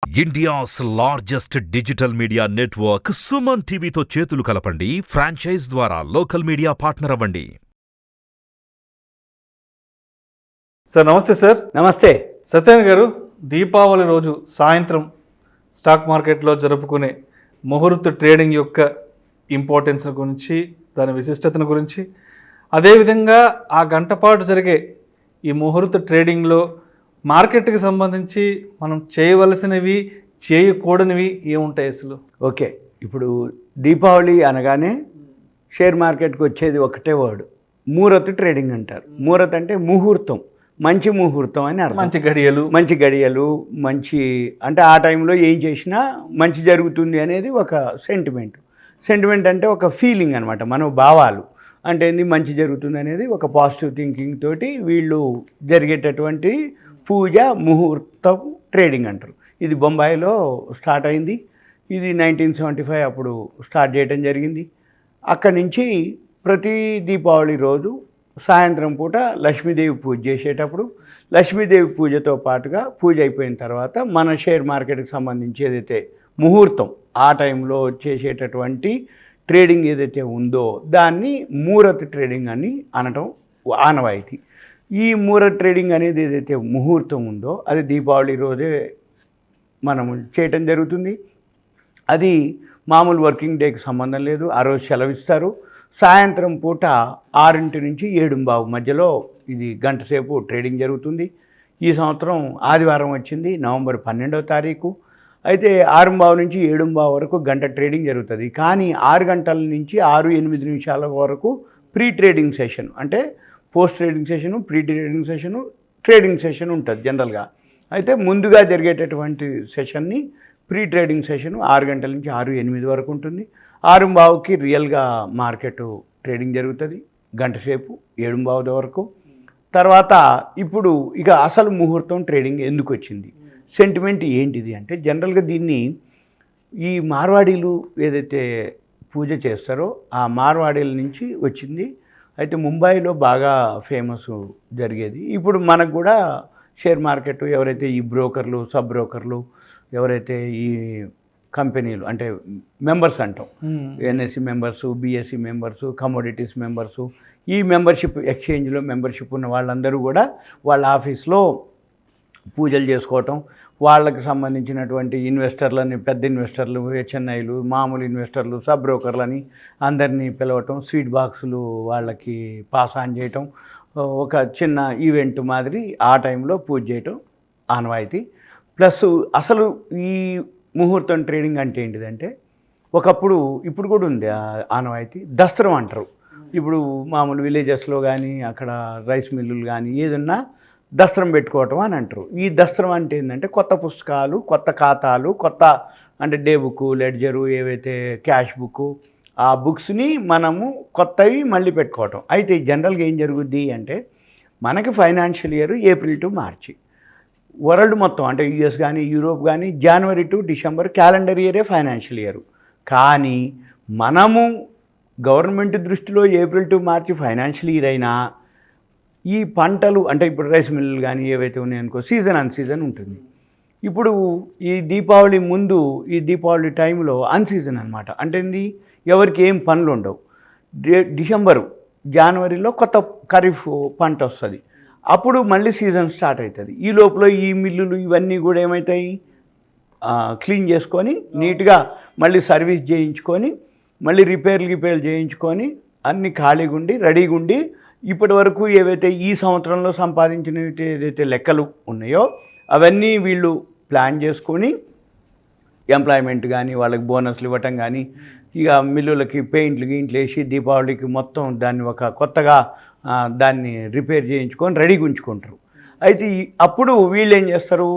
India's largest digital media network Suman టీవీతో చేతులు కలపండి. ఫ్రాంచైజ్ ద్వారా లోకల్ మీడియా పార్ట్నర్ అవ్వండి. సార్ నమస్తే. సార్ నమస్తే. సత్యన్ గారు, దీపావళి రోజు సాయంత్రం స్టాక్ మార్కెట్లో జరుపుకునే ముహూర్త ట్రేడింగ్ యొక్క ఇంపార్టెన్స్ గురించి, దాని విశిష్టతను గురించి, అదేవిధంగా ఆ గంట పాటు జరిగే ఈ ముహూర్త ట్రేడింగ్లో మార్కెట్కి సంబంధించి మనం చేయవలసినవి, చేయకూడనివి ఏముంటాయి అసలు? ఓకే, ఇప్పుడు దీపావళి అనగానే షేర్ మార్కెట్కి వచ్చేది ఒకటే వర్డ్, ముహూర్త ట్రేడింగ్ అంటారు. ముహూర్త అంటే ముహూర్తం, మంచి ముహూర్తం అని అర్థం. మంచి గడియలు, మంచి అంటే ఆ టైంలో ఏం చేసినా మంచి జరుగుతుంది అనేది ఒక సెంటిమెంట్ అంటే ఒక ఫీలింగ్ అనమాట, మన భావాలు. అంటే మంచి జరుగుతుంది అనేది ఒక పాజిటివ్ థింకింగ్ తోటి వీళ్ళు జరిగేటటువంటి పూజ ముహూర్తం ట్రేడింగ్ అంటారు. ఇది బొంబాయిలో స్టార్ట్ అయింది. ఇది 1975 అప్పుడు స్టార్ట్ చేయడం జరిగింది. అక్కడి నుంచి ప్రతి దీపావళి రోజు సాయంత్రం పూట లక్ష్మీదేవి పూజ చేసేటప్పుడు, లక్ష్మీదేవి పూజతో పాటుగా పూజ అయిపోయిన తర్వాత మన షేర్ మార్కెట్కి సంబంధించి ఏదైతే ముహూర్తం ఆ టైంలో చేసేటటువంటి ట్రేడింగ్ ఏదైతే ఉందో దాన్ని ముహూర్త ట్రేడింగ్ అని అనటం ఆనవాయితీ. ఈ ముహూర్త ట్రేడింగ్ అనేది ఏదైతే ముహూర్తం ఉందో అది దీపావళి రోజే మనము చేయటం జరుగుతుంది. అది మామూలు వర్కింగ్ డేకి సంబంధం లేదు, ఆ రోజు సెలవిస్తారు. సాయంత్రం పూట 6 నుంచి 7:15 మధ్యలో ఇది గంట సేపు ట్రేడింగ్ జరుగుతుంది. ఈ సంవత్సరం ఆదివారం వచ్చింది, నవంబర్ 12వ తారీఖు. అయితే 6:15 నుంచి 7:15 వరకు గంట ట్రేడింగ్ జరుగుతుంది. కానీ 6 గంటల నుంచి 6-8 నిమిషాల వరకు ప్రీ ట్రేడింగ్ సెషన్, అంటే post trading session, pre trading session, trading session ఉంటుంది జనరల్గా. అయితే ముందుగా జరిగేటటువంటి సెషన్ని ప్రీ ట్రేడింగ్ సెషను 6 గంటల నుంచి 6-8 వరకు ఉంటుంది. 6:15కి రియల్గా మార్కెట్ ట్రేడింగ్ జరుగుతుంది, గంట సేపు 7:15 వరకు. తర్వాత ఇప్పుడు ఇక అసలు ముహూర్తం ట్రేడింగ్ ఎందుకు వచ్చింది, సెంటిమెంట్ ఏంటిది అంటే, జనరల్గా దీన్ని ఈ మార్వాడీలు ఏదైతే పూజ చేస్తారో ఆ మార్వాడీల నుంచి వచ్చింది. అయితే ముంబైలో బాగా ఫేమస్ జరిగేది. ఇప్పుడు మనకు కూడా షేర్ మార్కెట్ ఎవరైతే ఈ బ్రోకర్లు, సబ్ బ్రోకర్లు, ఎవరైతే ఈ కంపెనీలు అంటే మెంబర్స్ అంటాం, NSE members, BSE members, commodities members, ఈ మెంబర్షిప్ ఎక్స్చేంజ్లో మెంబర్షిప్ ఉన్న వాళ్ళందరూ కూడా వాళ్ళ ఆఫీస్లో పూజలు చేసుకోవటం, వాళ్ళకి సంబంధించినటువంటి ఇన్వెస్టర్లని, పెద్ద ఇన్వెస్టర్లు, హెచ్ఎన్ఐలు, మామూలు ఇన్వెస్టర్లు, సబ్ బ్రోకర్లని అందరినీ పిలవటం, స్వీట్ బాక్సులు వాళ్ళకి పాస్ ఆన్ చేయటం, ఒక చిన్న ఈవెంట్ మాదిరి ఆ టైంలో పూజ చేయటం ఆనవాయితీ. ప్లస్ అసలు ఈ ముహూర్తం ట్రేడింగ్ అంటే ఏంటిదంటే, ఒకప్పుడు, ఇప్పుడు కూడా ఉంది ఆనవాయితీ, దస్త్రం అంటారు. ఇప్పుడు మామూలు విలేజెస్లో కానీ అక్కడ రైస్ మిల్లులు కానీ ఏదన్నా దస్త్రం పెట్టుకోవటం అని అంటారు. ఈ దస్త్రం అంటే ఏంటంటే కొత్త పుస్తకాలు, కొత్త ఖాతాలు, కొత్త అంటే డే బుక్, లెడ్జరు, ఏవైతే క్యాష్ బుక్, ఆ బుక్స్ని మనము కొత్తవి మళ్ళీ పెట్టుకోవటం. అయితే జనరల్గా ఏం జరుగుద్ది అంటే, మనకి financial year April to March, world మొత్తం అంటే యుఎస్ కానీ యూరోప్ కానీ జనవరి టు డిసెంబర్ క్యాలెండర్ ఇయరే ఫైనాన్షియల్ ఇయర్. కానీ మనము గవర్నమెంట్ దృష్టిలో April to March financial year అయినా ఈ పంటలు అంటే ఇప్పుడు రైస్ మిల్లులు కానీ ఏవైతే ఉన్నాయనుకో, సీజన్ అన్ సీజన్ ఉంటుంది. ఇప్పుడు ఈ దీపావళి ముందు, ఈ దీపావళి టైంలో అన్సీజన్ అనమాట. అంటే ఎవరికి ఏం పనులు ఉండవు. డిసెంబరు, జనవరిలో కొత్త ఖరీఫ్ పంట వస్తుంది, అప్పుడు మళ్ళీ సీజన్ స్టార్ట్ అవుతుంది. ఈ లోపల ఈ మిల్లులు ఇవన్నీ కూడా ఏమవుతాయి, క్లీన్ చేసుకొని నీట్గా మళ్ళీ సర్వీస్ చేయించుకొని, మళ్ళీ రిపేర్లు చేయించుకొని అన్నీ ఖాళీగా ఉండి రెడీగా ఉండి, ఇప్పటి వరకు ఏవైతే ఈ సంవత్సరంలో సంపాదించినవి ఏదైతే లెక్కలు ఉన్నాయో అవన్నీ వీళ్ళు ప్లాన్ చేసుకొని ఎంప్లాయ్మెంట్ కానీ వాళ్ళకి బోనస్లు ఇవ్వటం కానీ, ఇక మిల్లులకి పెయింట్లు వేసి దీపావళికి మొత్తం దాన్ని ఒక కొత్తగా దాన్ని రిపేర్ చేయించుకొని రెడీగా ఉంచుకుంటారు. అయితే అప్పుడు వీళ్ళు ఏం చేస్తారు,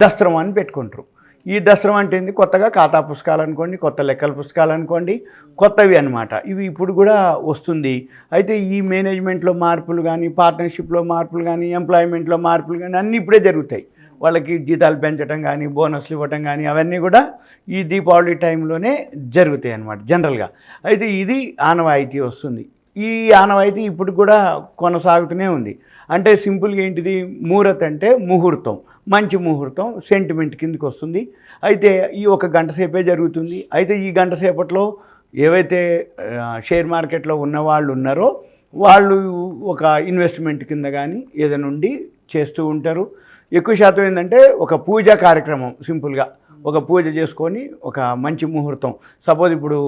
దస్త్రం అని పెట్టుకుంటారు. ఈ దసరా అంటే ఏంది, కొత్తగా ఖాతా పుస్తకాలు అనుకోండి, కొత్త లెక్కల పుస్తకాలు అనుకోండి, కొత్తవి అనమాట. ఇవి ఇప్పుడు కూడా వస్తుంది. అయితే ఈ మేనేజ్మెంట్లో మార్పులు కానీ, పార్ట్నర్షిప్లో మార్పులు కానీ, ఎంప్లాయ్మెంట్లో మార్పులు కానీ అన్నీ ఇప్పుడే జరుగుతాయి. వాళ్ళకి జీతాలు పెంచడం కానీ, బోనస్లు ఇవ్వటం కానీ అవన్నీ కూడా ఈ దీపావళి టైంలోనే జరుగుతాయి అన్నమాట జనరల్గా. అయితే ఇది ఆనవాయితీ వస్తుంది. ఈ ఆనవాయితీ ఇప్పుడు కూడా కొనసాగుతూనే ఉంది. అంటే సింపుల్గా ఏంటిది, ముహూర్తం అంటే ముహూర్తం. మంచి ముహూర్తం సెంటిమెంట్ కిందకి వస్తుంది. అయితే ఈ ఒక గంట సేపే జరుగుతుంది. అయితే ఈ గంట సేపట్లో ఏవైతే షేర్ మార్కెట్లో ఉన్న వాళ్ళు ఉన్నారో వాళ్ళు ఒక ఇన్వెస్ట్మెంట్ కింద కానీ ఏదైనా ఉండి చేస్తూ ఉంటారు. ఎక్కువ శాతం ఏంటంటే ఒక పూజా కార్యక్రమం, సింపుల్గా ఒక పూజ చేసుకొని ఒక మంచి ముహూర్తం, సపోజ్ ఇప్పుడు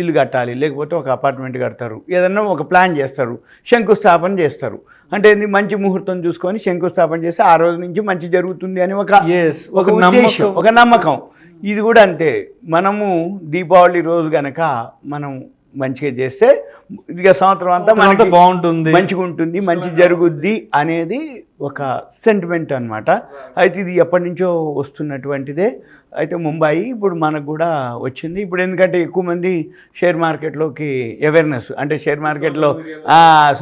ఇల్లు కట్టాలి, లేకపోతే ఒక అపార్ట్మెంట్ కడతారు, ఏదన్నా ఒక ప్లాన్ చేస్తారు, శంకుస్థాపన చేస్తారు. అంటే ఏంది, మంచి ముహూర్తం చూసుకొని శంకుస్థాపన చేస్తే ఆ రోజు నుంచి మంచి జరుగుతుంది అని ఒక ఉద్దేశం, ఒక నమ్మకం. ఇది కూడా అంతే. మనము దీపావళి రోజు గనక మనం మంచిగా చేస్తే ఇక సంవత్సరం అంతా మనకి బాగుంటుంది, మంచిగా ఉంటుంది, మంచి జరుగుద్ది అనేది ఒక సెంటిమెంట్ అనమాట. అయితే ఇది ఎప్పటి నుంచో వస్తున్నటువంటిదే. అయితే ముంబై ఇప్పుడు మనకు కూడా వచ్చింది. ఇప్పుడు ఎందుకంటే ఎక్కువ మంది షేర్ మార్కెట్లోకి అవేర్నెస్, అంటే షేర్ మార్కెట్లో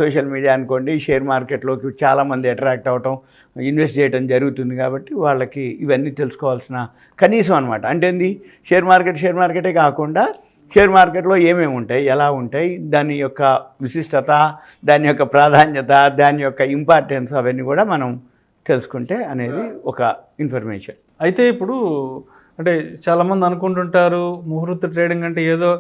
సోషల్ మీడియా అనుకోండి, షేర్ మార్కెట్లోకి చాలామంది అట్రాక్ట్ అవ్వటం, ఇన్వెస్ట్ చేయడం జరుగుతుంది. కాబట్టి వాళ్ళకి ఇవన్నీ తెలుసుకోవాల్సిన కనీసం అనమాట. అంటే ఏంది, షేర్ మార్కెటే కాకుండా షేర్ మార్కెట్లో ఏమేమి ఉంటాయి, ఎలా ఉంటాయి, దాని యొక్క విశిష్టత, దాని యొక్క ప్రాధాన్యత, దాని యొక్క ఇంపార్టెన్స్ అవన్నీ కూడా మనం తెలుసుకుంటే అనేది ఒక ఇన్ఫర్మేషన్. అయితే ఇప్పుడు అంటే చాలామంది అనుకుంటుంటారు ముహూర్త ట్రేడింగ్ అంటే ఏదో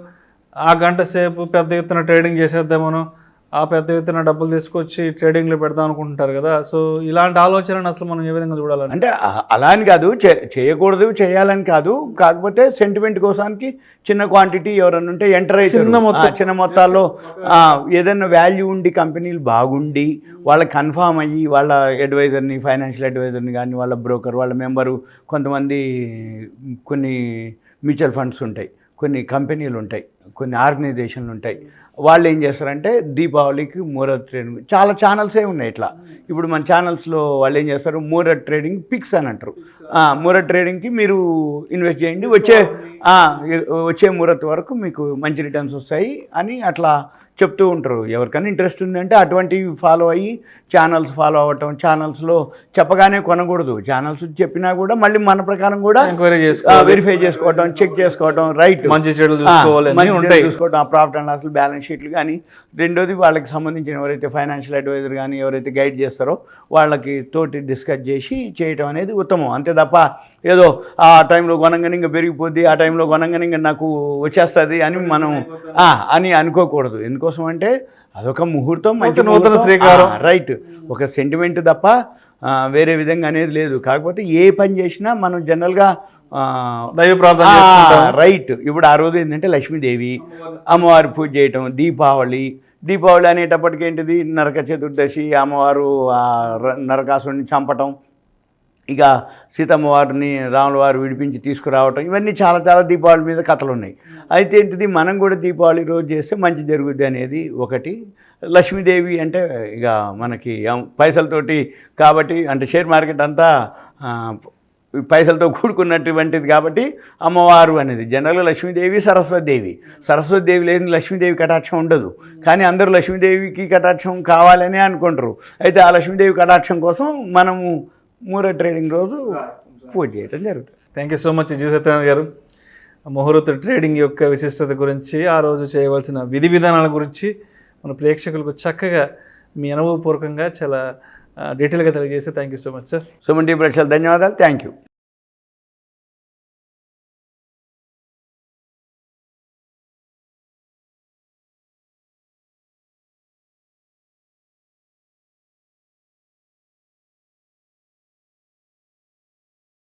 ఆ గంట సేపు పెద్ద ఎత్తున ట్రేడింగ్ చేసేద్దామను, ఆ పెద్ద ఎత్తున డబ్బులు తీసుకొచ్చి ట్రేడింగ్లో పెడదాం అనుకుంటుంటారు కదా. సో ఇలాంటి ఆలోచనను అసలు మనం ఏ విధంగా చూడాలని? అంటే అలా అని కాదు, చేయకూడదు, చేయాలని కాదు. కాకపోతే సెంటిమెంట్ కోసానికి చిన్న క్వాంటిటీ ఎవరన్నా ఉంటే ఎంటర్ అయితే చిన్న మొత్తాల్లో ఏదైనా వాల్యూ ఉండి కంపెనీలు బాగుండి వాళ్ళకి కన్ఫామ్ అయ్యి వాళ్ళ అడ్వైజర్ని, ఫైనాన్షియల్ అడ్వైజర్ని కానీ, వాళ్ళ బ్రోకర్, వాళ్ళ మెంబరు, కొంతమంది కొన్ని మ్యూచువల్ ఫండ్స్ ఉంటాయి, కొన్ని కంపెనీలు ఉంటాయి, కొన్ని ఆర్గనైజేషన్లు ఉంటాయి. వాళ్ళు ఏం చేస్తారంటే దీపావళికి ముహూర్త ట్రేడింగ్, చాలా ఛానల్సే ఉన్నాయి ఇట్లా. ఇప్పుడు మన ఛానల్స్లో వాళ్ళు ఏం చేస్తారు, ముహూర్త ట్రేడింగ్ పిక్స్ అని అంటారు. ముహూర్త ట్రేడింగ్కి మీరు ఇన్వెస్ట్ చేయండి, వచ్చే ముహూర్త వరకు మీకు మంచి రిటర్న్స్ వస్తాయి అని అట్లా చెప్తూ ఉంటారు. ఎవరికైనా ఇంట్రెస్ట్ ఉందంటే అటువంటివి ఫాలో అయ్యి ఛానల్స్ ఫాలో అవ్వటం, ఛానల్స్లో చెప్పగానే కొనకూడదు, ఛానల్స్ చెప్పినా కూడా మళ్ళీ మన ప్రకారం కూడా వెరిఫై చేసుకోవటం, చెక్ చేసుకోవటం, రైట్ మంచి చూసుకోవటం, ఆ ప్రాఫిట్ అండ్ లాస్ బ్యాలెన్స్ షీట్లు కానీ. రెండోది వాళ్ళకి సంబంధించిన ఎవరైతే ఫైనాన్షియల్ అడ్వైజర్ కానీ ఎవరైతే గైడ్ చేస్తారో వాళ్ళకి తోటి డిస్కస్ చేసి చేయటం అనేది ఉత్తమం. అంతే తప్ప ఏదో ఆ టైంలో కొనంగానే ఇంకా పెరిగిపోద్ది, ఆ టైంలో కొనంగానే ఇంకా నాకు వచ్చేస్తుంది అని మనం అని అనుకోకూడదు. ఎందుకోసం అంటే అదొక ముహూర్తం, మంచి నూతన శ్రీకారం, రైట్, ఒక సెంటిమెంట్ తప్ప వేరే విధంగా అనేది లేదు. కాకపోతే ఏ పని చేసినా మనం జనరల్గా దైవ ప్రార్థన, రైట్. ఇప్పుడు ఆ రోజు ఏంటంటే లక్ష్మీదేవి అమ్మవారి పూజ చేయటం, దీపావళి అనేటప్పటికి ఏంటిది, నరక చతుర్దశి, అమ్మవారు నరకాసురుడిని చంపటం, ఇక సీతమ్మ వారిని రాముల వారు విడిపించి తీసుకురావటం, ఇవన్నీ చాలా చాలా దీపావళి మీద కథలు ఉన్నాయి. అయితే ఏంటిది, మనం కూడా దీపావళి రోజు చేస్తే మంచి జరుగుద్ది అనేది ఒకటి. లక్ష్మీదేవి అంటే ఇక మనకి పైసలతోటి కాబట్టి, అంటే షేర్ మార్కెట్ అంతా పైసలతో కూడుకున్నటువంటిది కాబట్టి అమ్మవారు అనేది జనరల్గా లక్ష్మీదేవి, సరస్వతిదేవి లేని లక్ష్మీదేవి కటాక్షం ఉండదు. కానీ అందరూ లక్ష్మీదేవికి కటాక్షం కావాలని అనుకుంటారు. అయితే ఆ లక్ష్మీదేవి కటాక్షం కోసం మనము ముహూర్త ట్రేడింగ్ రోజు పూజ చేయడం జరుగుతుంది. Thank you so much G Satyanarayana గారు. ముహూర్త ట్రేడింగ్ యొక్క విశిష్టత గురించి, ఆ రోజు చేయవలసిన విధి విధానాల గురించి మన ప్రేక్షకులకు చక్కగా మీ అనుభవపూర్వకంగా చాలా డీటెయిల్గా తెలియజేస్తే thank you so much sir. Suman TV ప్రేక్షకులకు ధన్యవాదాలు. Thank you.